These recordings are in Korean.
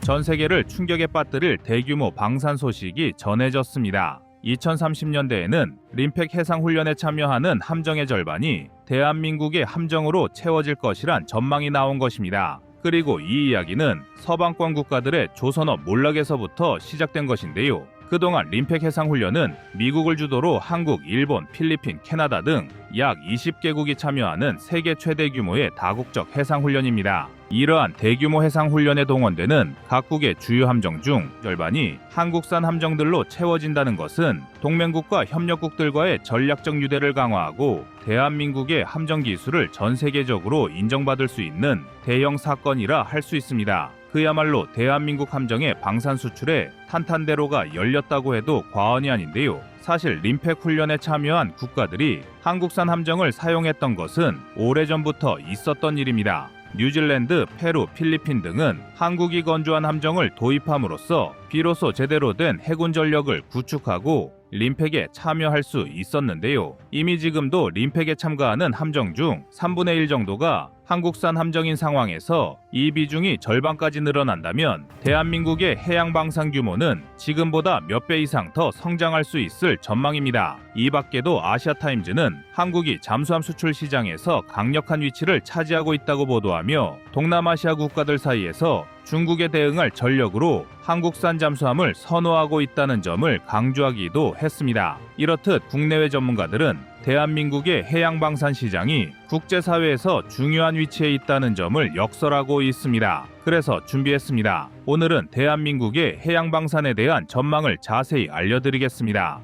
전 세계를 충격에 빠뜨릴 대규모 방산 소식이 전해졌습니다. 2030년대에는 림팩 해상훈련에 참여하는 함정의 절반이 대한민국의 함정으로 채워질 것이란 전망이 나온 것입니다. 그리고 이 이야기는 서방권 국가들의 조선업 몰락에서부터 시작된 것인데요. 그동안 림팩 해상훈련은 미국을 주도로 한국, 일본, 필리핀, 캐나다 등 약 20개국이 참여하는 세계 최대 규모의 다국적 해상훈련입니다. 이러한 대규모 해상훈련에 동원되는 각국의 주요 함정 중 절반이 한국산 함정들로 채워진다는 것은 동맹국과 협력국들과의 전략적 유대를 강화하고 대한민국의 함정 기술을 전 세계적으로 인정받을 수 있는 대형 사건이라 할 수 있습니다. 그야말로 대한민국 함정의 방산 수출에 탄탄대로가 열렸다고 해도 과언이 아닌데요. 사실 림팩 훈련에 참여한 국가들이 한국산 함정을 사용했던 것은 오래전부터 있었던 일입니다. 뉴질랜드, 페루, 필리핀 등은 한국이 건조한 함정을 도입함으로써 비로소 제대로 된 해군 전력을 구축하고 림팩에 참여할 수 있었는데요. 이미 지금도 림팩에 참가하는 함정 중 3분의 1 정도가 한국산 함정인 상황에서 이 비중이 절반까지 늘어난다면 대한민국의 해양방산 규모는 지금보다 몇 배 이상 더 성장할 수 있을 전망입니다. 이 밖에도 아시아타임즈는 한국이 잠수함 수출 시장에서 강력한 위치를 차지하고 있다고 보도하며 동남아시아 국가들 사이에서 중국에 대응할 전력으로 한국산 잠수함을 선호하고 있다는 점을 강조하기도 했습니다. 이렇듯 국내외 전문가들은 대한민국의 해양방산 시장이 국제사회에서 중요한 위치에 있다는 점을 역설하고 있습니다. 그래서 준비했습니다. 오늘은 대한민국의 해양방산에 대한 전망을 자세히 알려드리겠습니다.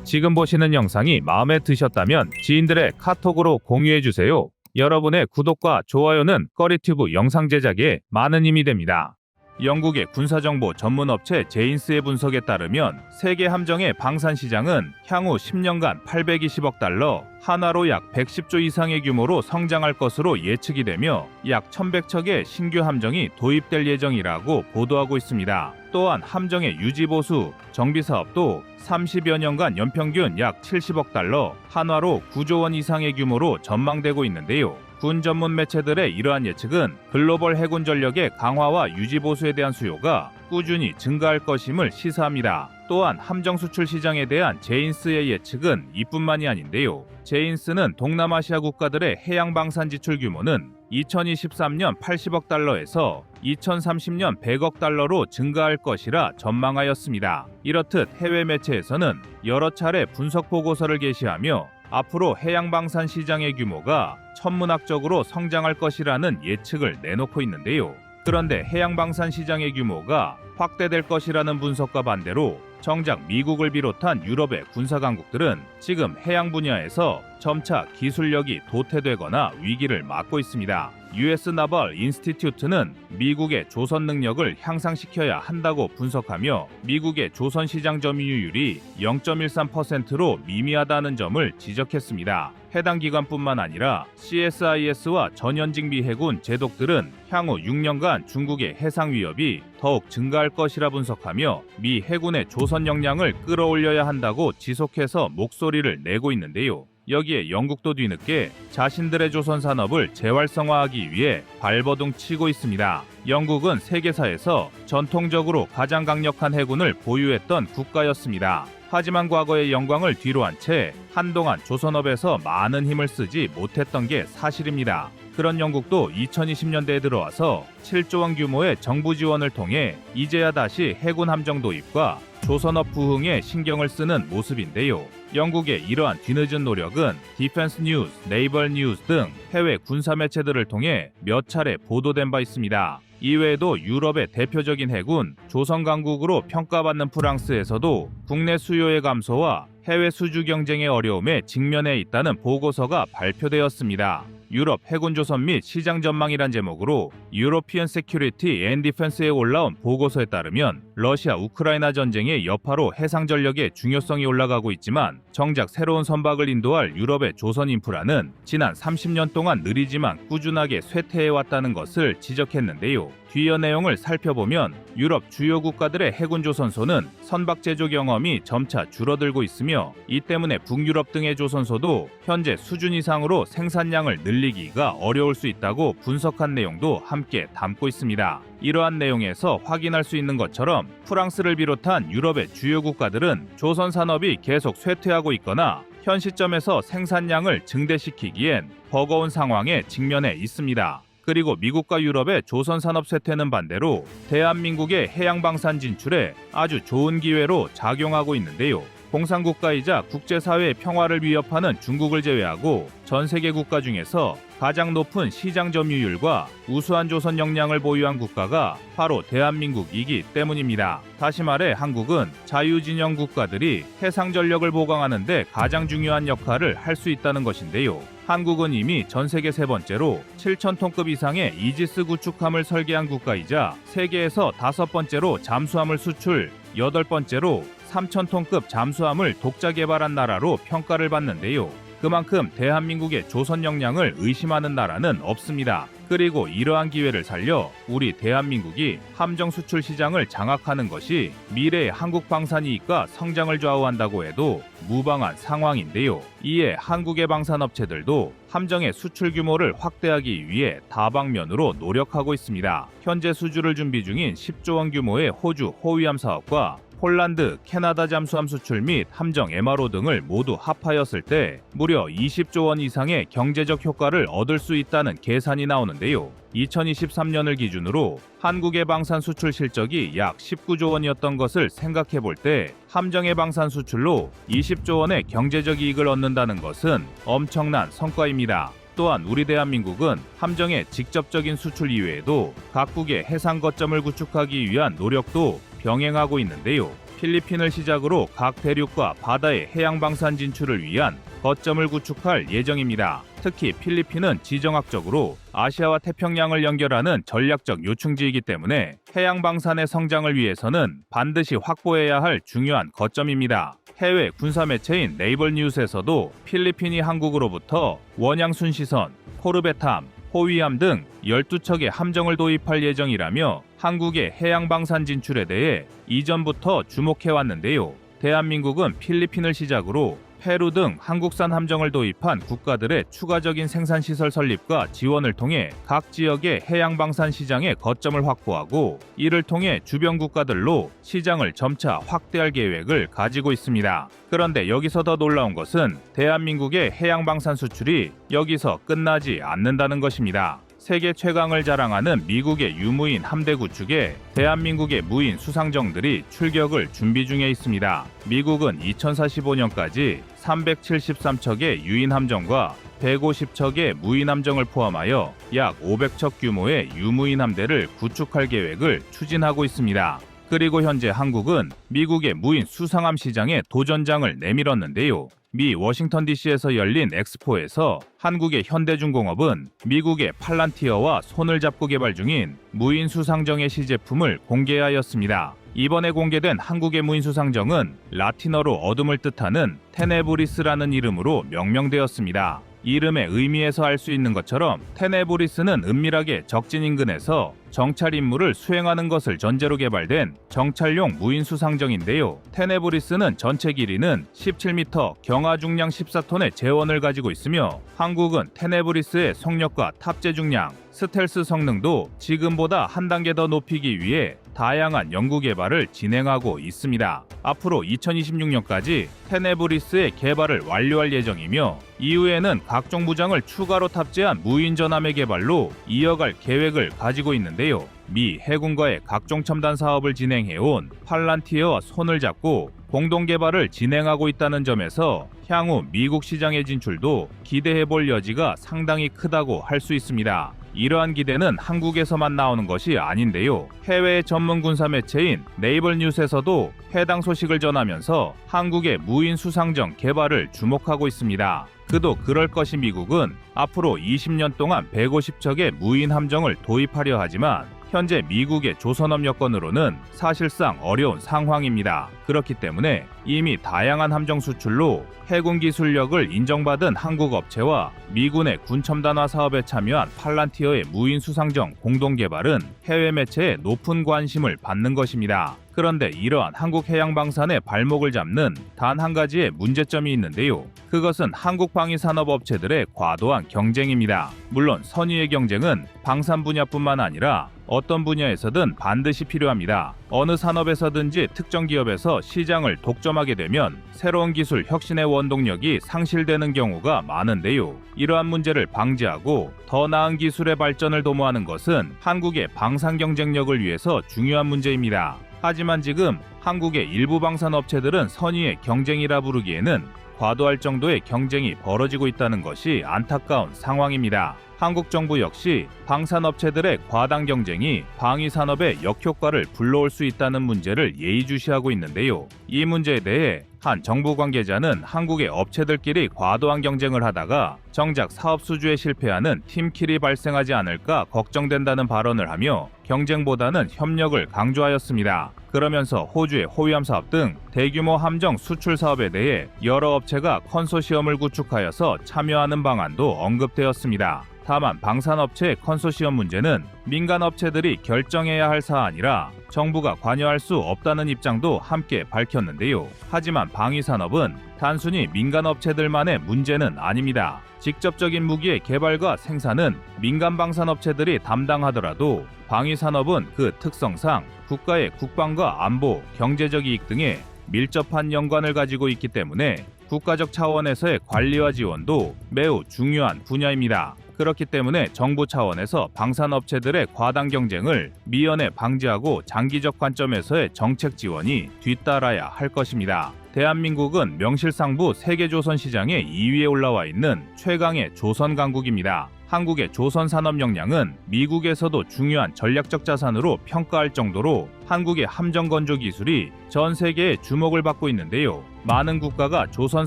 지금 보시는 영상이 마음에 드셨다면 지인들의 카톡으로 공유해주세요. 여러분의 구독과 좋아요는 꺼리튜브 영상 제작에 많은 힘이 됩니다. 영국의 군사정보 전문업체 제인스의 분석에 따르면 세계 함정의 방산 시장은 향후 10년간 820억 달러, 한화로 약 110조 이상의 규모로 성장할 것으로 예측이 되며 약 1100척의 신규 함정이 도입될 예정이라고 보도하고 있습니다. 또한 함정의 유지보수, 정비사업도 30여 년간 연평균 약 70억 달러, 한화로 9조 원 이상의 규모로 전망되고 있는데요. 군 전문 매체들의 이러한 예측은 글로벌 해군 전력의 강화와 유지보수에 대한 수요가 꾸준히 증가할 것임을 시사합니다. 또한 함정 수출 시장에 대한 제인스의 예측은 이뿐만이 아닌데요. 제인스는 동남아시아 국가들의 해양 방산 지출 규모는 2023년 80억 달러에서 2030년 100억 달러로 증가할 것이라 전망하였습니다. 이렇듯 해외 매체에서는 여러 차례 분석 보고서를 게시하며 앞으로 해양방산 시장의 규모가 천문학적으로 성장할 것이라는 예측을 내놓고 있는데요. 그런데 해양방산 시장의 규모가 확대될 것이라는 분석과 반대로 정작 미국을 비롯한 유럽의 군사강국들은 지금 해양 분야에서 점차 기술력이 도태되거나 위기를 맞고 있습니다. US 나발 인스티튜트는 미국의 조선 능력을 향상시켜야 한다고 분석하며 미국의 조선 시장 점유율이 0.13%로 미미하다는 점을 지적했습니다. 해당 기관뿐만 아니라 CSIS와 전현직 미 해군 제독들은 향후 6년간 중국의 해상 위협이 더욱 증가할 것이라 분석하며 미 해군의 조선 역량을 끌어올려야 한다고 지속해서 목소리를 내고 있는데요. 여기에 영국도 뒤늦게 자신들의 조선 산업을 재활성화하기 위해 발버둥 치고 있습니다. 영국은 세계사에서 전통적으로 가장 강력한 해군을 보유했던 국가였습니다. 하지만 과거의 영광을 뒤로한 채 한동안 조선업에서 많은 힘을 쓰지 못했던 게 사실입니다. 그런 영국도 2020년대에 들어와서 7조 원 규모의 정부 지원을 통해 이제야 다시 해군 함정 도입과 조선업 부흥에 신경을 쓰는 모습인데요. 영국의 이러한 뒤늦은 노력은 디펜스 뉴스, 네이벌 뉴스 등 해외 군사 매체들을 통해 몇 차례 보도된 바 있습니다. 이외에도 유럽의 대표적인 해군 조선 강국으로 평가받는 프랑스에서도 국내 수요의 감소와 해외 수주 경쟁의 어려움에 직면해 있다는 보고서가 발표되었습니다. 유럽 해군 조선 및 시장 전망이란 제목으로 유로피언 세큐리티 앤 디펜스에 올라온 보고서에 따르면 러시아 우크라이나 전쟁의 여파로 해상 전력의 중요성이 올라가고 있지만 정작 새로운 선박을 인도할 유럽의 조선 인프라는 지난 30년 동안 느리지만 꾸준하게 쇠퇴해왔다는 것을 지적했는데요. 뒤이어 내용을 살펴보면 유럽 주요 국가들의 해군 조선소는 선박 제조 경험이 점차 줄어들고 있으며 이 때문에 북유럽 등의 조선소도 현재 수준 이상으로 생산량을 늘리지 늘리기가 어려울 수 있다고 분석한 내용도 함께 담고 있습니다. 이러한 내용에서 확인할 수 있는 것처럼 프랑스를 비롯한 유럽의 주요 국가들은 조선 산업이 계속 쇠퇴하고 있거나 현 시점에서 생산량을 증대시키기엔 버거운 상황에 직면해 있습니다. 그리고 미국과 유럽의 조선 산업 쇠퇴는 반대로 대한민국의 해양방산 진출에 아주 좋은 기회로 작용하고 있는데요. 공산국가이자 국제사회의 평화를 위협하는 중국을 제외하고 전 세계 국가 중에서 가장 높은 시장 점유율과 우수한 조선 역량을 보유한 국가가 바로 대한민국이기 때문입니다. 다시 말해 한국은 자유진영 국가들이 해상 전력을 보강하는 데 가장 중요한 역할을 할 수 있다는 것인데요. 한국은 이미 전 세계 세 번째로 7,000톤급 이상의 이지스 구축함을 설계한 국가이자 세계에서 5번째로 잠수함을 수출, 8번째로 3,000톤급 잠수함을 독자 개발한 나라로 평가를 받는데요. 그만큼 대한민국의 조선 역량을 의심하는 나라는 없습니다. 그리고 이러한 기회를 살려 우리 대한민국이 함정 수출 시장을 장악하는 것이 미래의 한국 방산 이익과 성장을 좌우한다고 해도 무방한 상황인데요. 이에 한국의 방산업체들도 함정의 수출 규모를 확대하기 위해 다방면으로 노력하고 있습니다. 현재 수주를 준비 중인 10조 원 규모의 호주 호위함 사업과 폴란드, 캐나다 잠수함 수출 및 함정 MRO 등을 모두 합하였을 때 무려 20조 원 이상의 경제적 효과를 얻을 수 있다는 계산이 나오는데요. 2023년을 기준으로 한국의 방산 수출 실적이 약 19조 원이었던 것을 생각해 볼 때 함정의 방산 수출로 20조 원의 경제적 이익을 얻는다는 것은 엄청난 성과입니다. 또한 우리 대한민국은 함정의 직접적인 수출 이외에도 각국의 해상 거점을 구축하기 위한 노력도 병행하고 있는데요. 필리핀을 시작으로 각 대륙과 바다의 해양방산 진출을 위한 거점을 구축할 예정입니다. 특히 필리핀은 지정학적으로 아시아와 태평양을 연결하는 전략적 요충지이기 때문에 해양방산의 성장을 위해서는 반드시 확보해야 할 중요한 거점입니다. 해외 군사 매체인 네이벌 뉴스에서도 필리핀이 한국으로부터 원양순시선, 코르벳함, 호위함 등 12척의 함정을 도입할 예정이라며 한국의 해양방산 진출에 대해 이전부터 주목해왔는데요. 대한민국은 필리핀을 시작으로 페루 등 한국산 함정을 도입한 국가들의 추가적인 생산시설 설립과 지원을 통해 각 지역의 해양방산 시장의 거점을 확보하고 이를 통해 주변 국가들로 시장을 점차 확대할 계획을 가지고 있습니다. 그런데 여기서 더 놀라운 것은 대한민국의 해양방산 수출이 여기서 끝나지 않는다는 것입니다. 세계 최강을 자랑하는 미국의 유무인 함대 구축에 대한민국의 무인 수상정들이 출격을 준비 중에 있습니다. 미국은 2045년까지 373척의 유인 함정과 150척의 무인 함정을 포함하여 약 500척 규모의 유무인 함대를 구축할 계획을 추진하고 있습니다. 그리고 현재 한국은 미국의 무인 수상함 시장에 도전장을 내밀었는데요. 미 워싱턴 DC에서 열린 엑스포에서 한국의 현대중공업은 미국의 팔란티어와 손을 잡고 개발 중인 무인 수상정의 시제품을 공개하였습니다. 이번에 공개된 한국의 무인 수상정은 라틴어로 어둠을 뜻하는 테네브리스라는 이름으로 명명되었습니다. 이름의 의미에서 알 수 있는 것처럼 테네브리스는 은밀하게 적진 인근에서 정찰 임무를 수행하는 것을 전제로 개발된 정찰용 무인 수상정인데요. 테네브리스는 전체 길이는 17m, 경하 중량 14톤의 제원을 가지고 있으며 한국은 테네브리스의 속력과 탑재 중량, 스텔스 성능도 지금보다 한 단계 더 높이기 위해 다양한 연구 개발을 진행하고 있습니다. 앞으로 2026년까지 테네브리스의 개발을 완료할 예정이며 이후에는 각종 무장을 추가로 탑재한 무인 전함의 개발로 이어갈 계획을 가지고 있는데요. 미 해군과의 각종 첨단 사업을 진행해온 팔란티어와 손을 잡고 공동 개발을 진행하고 있다는 점에서 향후 미국 시장의 진출도 기대해볼 여지가 상당히 크다고 할 수 있습니다. 이러한 기대는 한국에서만 나오는 것이 아닌데요. 해외 전문 군사 매체인 네이벌 뉴스에서도 해당 소식을 전하면서 한국의 무인 수상정 개발을 주목하고 있습니다. 그도 그럴 것이 미국은 앞으로 20년 동안 150척의 무인 함정을 도입하려 하지만 현재 미국의 조선업 여건으로는 사실상 어려운 상황입니다. 그렇기 때문에 이미 다양한 함정 수출로 해군 기술력을 인정받은 한국 업체와 미군의 군첨단화 사업에 참여한 팔란티어의 무인 수상정 공동 개발은 해외 매체의 높은 관심을 받는 것입니다. 그런데 이러한 한국 해양방산의 발목을 잡는 단 한 가지의 문제점이 있는데요. 그것은 한국 방위산업업체들의 과도한 경쟁입니다. 물론 선의의 경쟁은 방산 분야뿐만 아니라 어떤 분야에서든 반드시 필요합니다. 어느 산업에서든지 특정 기업에서 시장을 독점하게 되면 새로운 기술 혁신의 원동력이 상실되는 경우가 많은데요. 이러한 문제를 방지하고 더 나은 기술의 발전을 도모하는 것은 한국의 방산 경쟁력을 위해서 중요한 문제입니다. 하지만 지금 한국의 일부 방산업체들은 선의의 경쟁이라 부르기에는 과도할 정도의 경쟁이 벌어지고 있다는 것이 안타까운 상황입니다. 한국 정부 역시 방산업체들의 과당 경쟁이 방위산업의 역효과를 불러올 수 있다는 문제를 예의주시하고 있는데요. 이 문제에 대해 한 정부 관계자는 한국의 업체들끼리 과도한 경쟁을 하다가 정작 사업 수주에 실패하는 팀킬이 발생하지 않을까 걱정된다는 발언을 하며 경쟁보다는 협력을 강조하였습니다. 그러면서 호주의 호위함 사업 등 대규모 함정 수출 사업에 대해 여러 업체가 컨소시엄을 구축하여서 참여하는 방안도 언급되었습니다. 다만 방산업체의 컨소시엄 문제는 민간 업체들이 결정해야 할 사안이라 정부가 관여할 수 없다는 입장도 함께 밝혔는데요. 하지만 방위산업은 단순히 민간 업체들만의 문제는 아닙니다. 직접적인 무기의 개발과 생산은 민간 방산업체들이 담당하더라도 방위산업은 그 특성상 국가의 국방과 안보, 경제적 이익 등에 밀접한 연관을 가지고 있기 때문에 국가적 차원에서의 관리와 지원도 매우 중요한 분야입니다. 그렇기 때문에 정부 차원에서 방산업체들의 과당 경쟁을 미연에 방지하고 장기적 관점에서의 정책 지원이 뒤따라야 할 것입니다. 대한민국은 명실상부 세계조선 시장의 2위에 올라와 있는 최강의 조선 강국입니다. 한국의 조선 산업 역량은 미국에서도 중요한 전략적 자산으로 평가할 정도로 한국의 함정 건조 기술이 전 세계의 주목을 받고 있는데요. 많은 국가가 조선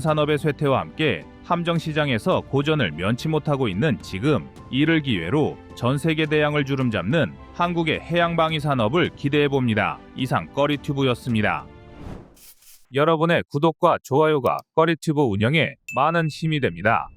산업의 쇠퇴와 함께 함정 시장에서 고전을 면치 못하고 있는 지금 이를 기회로 전 세계 대양을 주름잡는 한국의 해양방위 산업을 기대해 봅니다. 이상 꺼리튜브였습니다. 여러분의 구독과 좋아요가 꺼리튜브 운영에 많은 힘이 됩니다.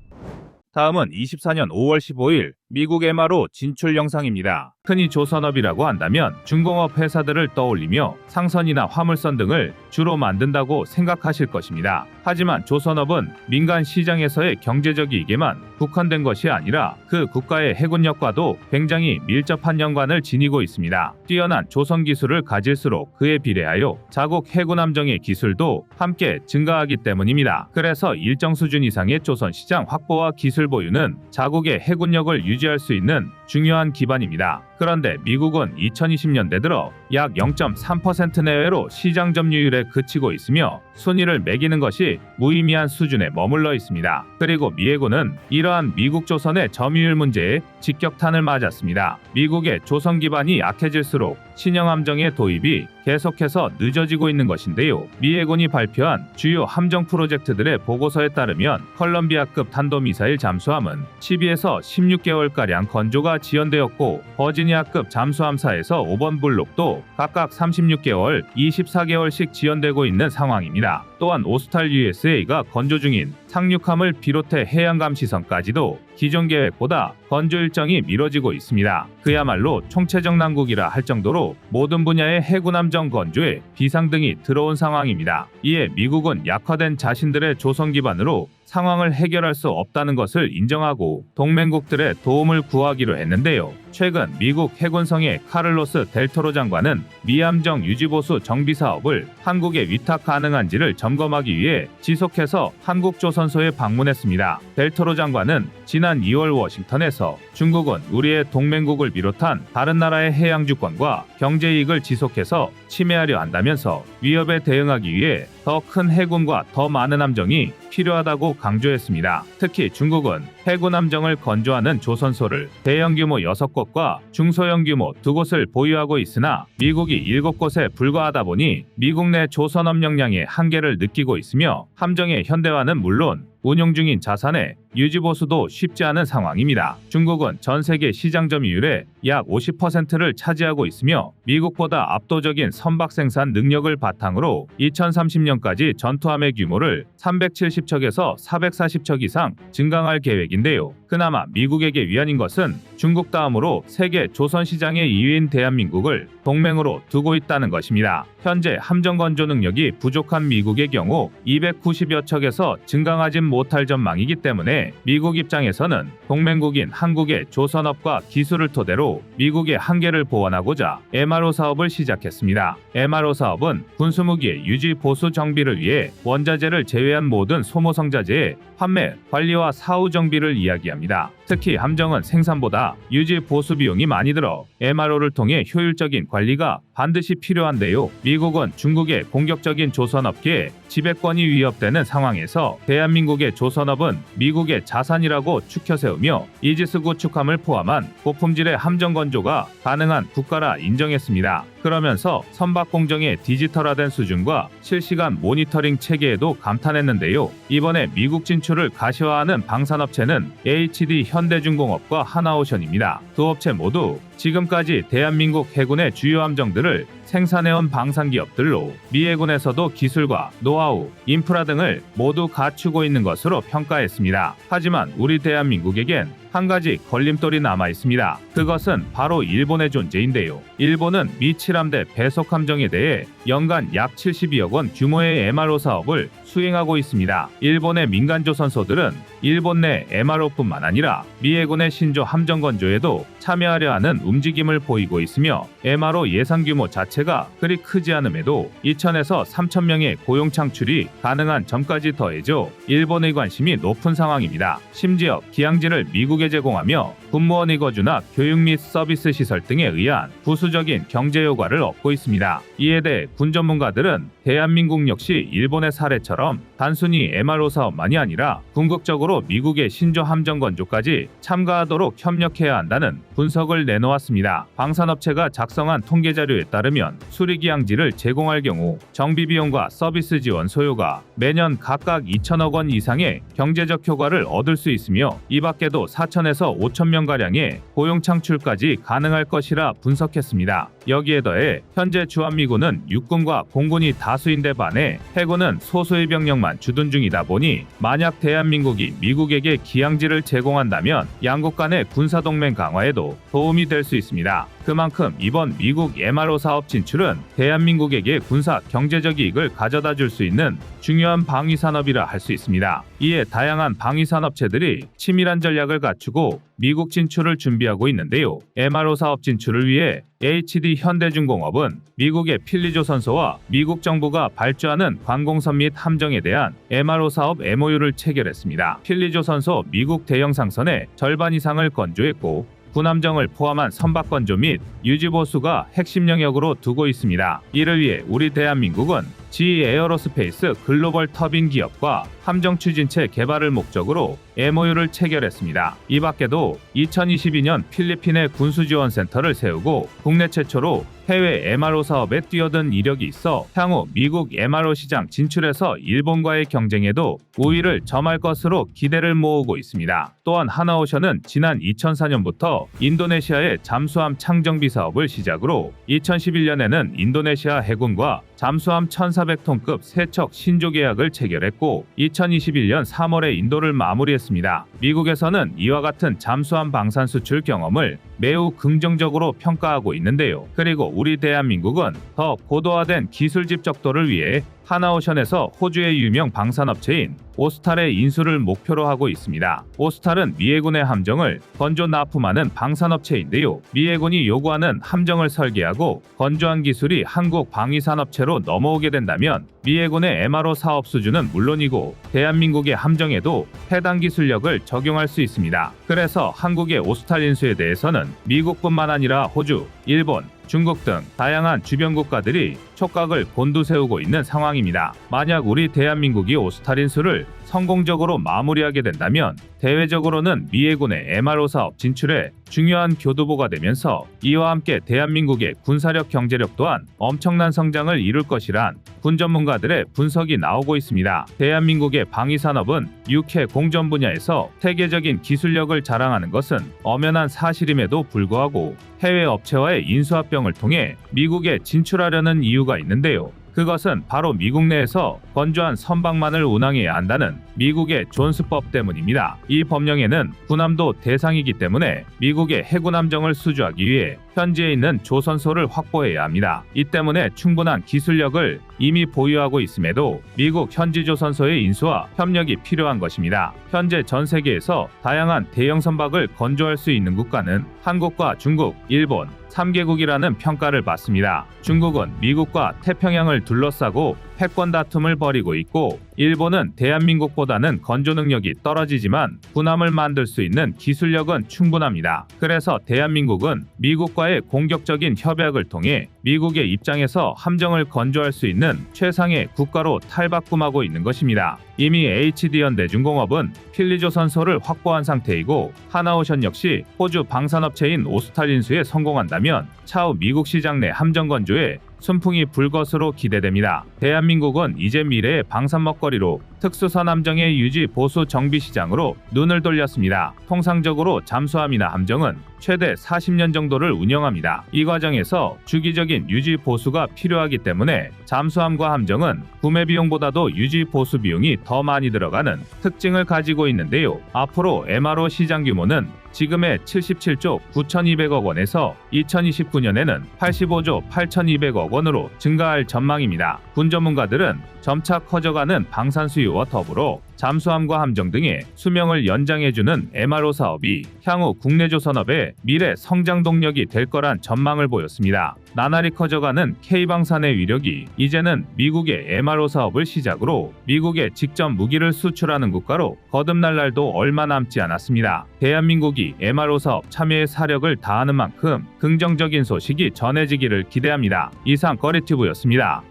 다음은 24년 5월 15일 미국 MRO 진출 영상입니다. 흔히 조선업이라고 한다면 중공업 회사들을 떠올리며 상선이나 화물선 등을 주로 만든다고 생각하실 것입니다. 하지만 조선업은 민간 시장에서의 경제적 이익에만 국한된 것이 아니라 그 국가의 해군력과도 굉장히 밀접한 연관을 지니고 있습니다. 뛰어난 조선 기술을 가질수록 그에 비례하여 자국 해군 함정의 기술도 함께 증가하기 때문입니다. 그래서 일정 수준 이상의 조선 시장 확보와 기술 보유는 자국의 해군력을 유지할 수 있는 중요한 기반입니다. 그런데 미국은 2020년대 들어 약 0.3% 내외로 시장 점유율에 그치고 있으며 순위를 매기는 것이 무의미한 수준에 머물러 있습니다. 그리고 미 해군은 이러한 미국 조선의 점유율 문제에 직격탄을 맞았습니다. 미국의 조선 기반이 약해질수록 신형 함정의 도입이 계속해서 늦어지고 있는 것인데요. 미 해군이 발표한 주요 함정 프로젝트들의 보고서에 따르면 컬럼비아급 탄도미사일 잠수함은 12에서 16개월가량 건조가 지연되었고 버지니아급 잠수함사에서 5번 블록도 각각 36개월, 24개월씩 지연되고 있는 상황입니다. 또한 오스탈 USA가 건조 중인 상륙함을 비롯해 해양감 시선까지도 기존 계획보다 건조 일정이 미뤄지고 있습니다. 그야말로 총체적 난국이라 할 정도로 모든 분야의 해군 함정 건조에 비상등이 들어온 상황입니다. 이에 미국은 약화된 자신들의 조선 기반으로 상황을 해결할 수 없다는 것을 인정하고 동맹국들의 도움을 구하기로 했는데요. 최근 미국 해군성의 카를로스 델토로 장관은 미 함정 유지보수 정비 사업을 한국에 위탁 가능한지를 점검하기 위해 지속해서 한국 조선소에 방문했습니다. 델토로 장관은 지난 2월 워싱턴에서 중국은 우리의 동맹국을 비롯한 다른 나라의 해양 주권과 경제 이익을 지속해서 침해하려 한다면서 위협에 대응하기 위해 더 큰 해군과 더 많은 함정이 필요하다고 강조했습니다. 특히 중국은 해군 함정을 건조하는 조선소를 대형 규모 6곳과 중소형 규모 2곳을 보유하고 있으나 미국이 7곳에 불과하다 보니 미국 내 조선업 역량의 한계를 느끼고 있으며 함정의 현대화는 물론 운용 중인 자산에 유지보수도 쉽지 않은 상황입니다. 중국은 전 세계 시장 점유율의 약 50%를 차지하고 있으며 미국보다 압도적인 선박 생산 능력을 바탕으로 2030년까지 전투함의 규모를 370척에서 440척 이상 증강할 계획인데요. 그나마 미국에게 위안인 것은 중국 다음으로 세계 조선 시장의 2위인 대한민국을 동맹으로 두고 있다는 것입니다. 현재 함정 건조 능력이 부족한 미국의 경우 290여 척에서 증강하진 못할 전망이기 때문에 미국 입장에서는 동맹국인 한국의 조선업과 기술을 토대로 미국의 한계를 보완하고자 MRO 사업을 시작했습니다. MRO 사업은 군수무기의 유지 보수 정비를 위해 원자재를 제외한 모든 소모성자재의 판매, 관리와 사후 정비를 이야기합니다. 특히 함정은 생산보다 유지 보수 비용이 많이 들어 MRO를 통해 효율적인 관리가 반드시 필요한데요. 미국은 중국의 공격적인 조선업계에 지배권이 위협되는 상황에서 대한민국의 조선업은 미국의 자산이라고 추켜 세우며 이지스 구축함을 포함한 고품질의 함정 건조가 가능한 국가라 인정했습니다. 그러면서 선박 공정의 디지털화된 수준과 실시간 모니터링 체계에도 감탄했는데요. 이번에 미국 진출을 가시화하는 방산업체는 HD 현대중공업과 하나오션입니다. 두 업체 모두 지금까지 대한민국 해군의 주요 함정들을 생산해온 방산기업들로 미 해군에서도 기술과 노하우, 인프라 등을 모두 갖추고 있는 것으로 평가했습니다. 하지만 우리 대한민국에겐 한 가지 걸림돌이 남아 있습니다. 그것은 바로 일본의 존재인데요. 일본은 미 7함대 배속 함정에 대해 연간 약 72억 원 규모의 MRO 사업을 수행하고 있습니다. 일본의 민간 조선소들은 일본 내 MRO뿐만 아니라 미 해군의 신조 함정 건조에도 참여하려 하는 움직임을 보이고 있으며 MRO 예상 규모 자체가 그리 크지 않음에도 2,000에서 3,000명의 고용 창출이 가능한 점까지 더해져 일본의 관심이 높은 상황입니다. 심지어 기항지를 미국에 제공하며 군무원 의거주나 교육 및 서비스 시설 등에 의한 부수적인 경제 효과를 얻고 있습니다. 이에 대해 군 전문가들은 대한민국 역시 일본의 사례처럼 단순히 MRO 사업만이 아니라 궁극적으로 미국의 신조 함정 건조까지 참가하도록 협력해야 한다는 분석을 내놓았습니다. 방산업체가 작성한 통계 자료에 따르면 수리기항지를 제공할 경우 정비 비용과 서비스 지원 소요가 매년 각각 2천억 원 이상의 경제적 효과를 얻을 수 있으며 이 밖에도 4천에서 5천 명가량의 고용 창출까지 가능할 것이라 분석했습니다. 여기에 더해 현재 주한미군은 육군과 공군이 다수인데 반해 해군은 소수의 병력만 주둔 중이다 보니 만약 대한민국이 미국에게 기항지를 제공한다면 양국 간의 군사동맹 강화에도 도움이 될 수 있습니다. 그만큼 이번 미국 MRO 사업 진출은 대한민국에게 군사 경제적 이익을 가져다 줄 수 있는 중요한 방위산업이라 할 수 있습니다. 이에 다양한 방위산업체들이 치밀한 전략을 갖추고 미국 진출을 준비하고 있는데요. MRO 사업 진출을 위해 HD 현대중공업은 미국의 필리조선소와 미국 정부가 발주하는 관공선 및 함정에 대한 MRO 사업 MOU를 체결했습니다. 필리조선소 미국 대형 상선의 절반 이상을 건조했고 군함정을 포함한 선박 건조 및 유지 보수가 핵심 영역으로 두고 있습니다. 이를 위해 우리 대한민국은 GE 에어로스페이스 글로벌 터빈 기업과 함정 추진체 개발을 목적으로 MOU를 체결했습니다. 이 밖에도 2022년 필리핀의 군수지원센터를 세우고 국내 최초로 해외 MRO 사업에 뛰어든 이력이 있어 향후 미국 MRO 시장 진출에서 일본과의 경쟁에도 우위를 점할 것으로 기대를 모으고 있습있습니다. 또한 하나오션은 지난 2004년부터 인도네시아의 잠수함 창정비 사업을 시작으로 2011년에는 인도네시아 해군과 잠수함 1,400톤급 3척 신조 계약을 체결했고 2021년 3월에 인도를 마무리했습니다. 미국에서는 이와 같은 잠수함 방산 수출 경험을 매우 긍정적으로 평가하고 있는데요. 그리고 우리 대한민국은 더 고도화된 기술 집적도를 위해 하나오션에서 호주의 유명 방산업체인 오스탈의 인수를 목표로 하고 있습니다. 오스탈은 미 해군의 함정을 건조 납품하는 방산업체인데요. 미 해군이 요구하는 함정을 설계하고 건조한 기술이 한국 방위산업체로 넘어오게 된다면 미 해군의 MRO 사업 수준은 물론이고 대한민국의 함정에도 해당 기술력을 적용할 수 있습니다. 그래서 한국의 오스탈 인수에 대해서는 미국뿐만 아니라 호주, 일본, 중국 등 다양한 주변 국가들이 촉각을 곤두세우고 있는 상황입니다. 만약 우리 대한민국이 오스탈 인수를 성공적으로 마무리하게 된다면 대외적으로는 미 해군의 MRO 사업 진출에 중요한 교두보가 되면서 이와 함께 대한민국의 군사력 경제력 또한 엄청난 성장을 이룰 것이란 군 전문가들의 분석이 나오고 있습니다. 대한민국의 방위산업은 육해 공전 분야에서 세계적인 기술력을 자랑하는 것은 엄연한 사실임에도 불구하고 해외 업체와의 인수합병을 통해 미국에 진출하려는 이유가 있는데요. 그것은 바로 미국 내에서 건조한 선박만을 운항해야 한다는 미국의 존스법 때문입니다. 이 법령에는 군함도 대상이기 때문에 미국의 해군 함정을 수주하기 위해 현지에 있는 조선소를 확보해야 합니다. 이 때문에 충분한 기술력을 이미 보유하고 있음에도 미국 현지 조선소의 인수와 협력이 필요한 것입니다. 현재 전 세계에서 다양한 대형 선박을 건조할 수 있는 국가는 한국과 중국, 일본, 3개국이라는 평가를 받습니다. 중국은 미국과 태평양을 둘러싸고 패권 다툼을 벌이고 있고, 일본은 대한민국보다는 건조 능력이 떨어지지만 군함을 만들 수 있는 기술력은 충분합니다. 그래서 대한민국은 미국과의 공격적인 협약을 통해 미국의 입장에서 함정을 건조할 수 있는 최상의 국가로 탈바꿈하고 있는 것입니다. 이미 HD현대중공업은 필리조선소를 확보한 상태이고, 하나오션 역시 호주 방산업체인 오스탈린수에 성공한다면 차후 미국 시장 내 함정 건조에 순풍이 불 것으로 기대됩니다. 대한민국은 이제 미래의 방산 먹거리로 특수선 함정의 유지 보수 정비 시장으로 눈을 돌렸습니다. 통상적으로 잠수함이나 함정은 최대 40년 정도를 운영합니다. 이 과정에서 주기적인 유지 보수가 필요하기 때문에 잠수함과 함정은 구매 비용보다도 유지 보수 비용이 더 많이 들어가는 특징을 가지고 있는데요. 앞으로 MRO 시장 규모는 지금의 77조 9,200억 원에서 2029년에는 85조 8,200억 원으로 증가할 전망입니다. 군 전문가들은 점차 커져가는 방산 수요와 더불어 잠수함과 함정 등의 수명을 연장해주는 MRO 사업이 향후 국내 조선업의 미래 성장 동력이 될 거란 전망을 보였습니다. 나날이 커져가는 K방산의 위력이 이제는 미국의 MRO 사업을 시작으로 미국에 직접 무기를 수출하는 국가로 거듭날 날도 얼마 남지 않았습니다. 대한민국이 MRO 사업 참여에 사력을 다하는 만큼 긍정적인 소식이 전해지기를 기대합니다. 이상 거래튜브였습니다.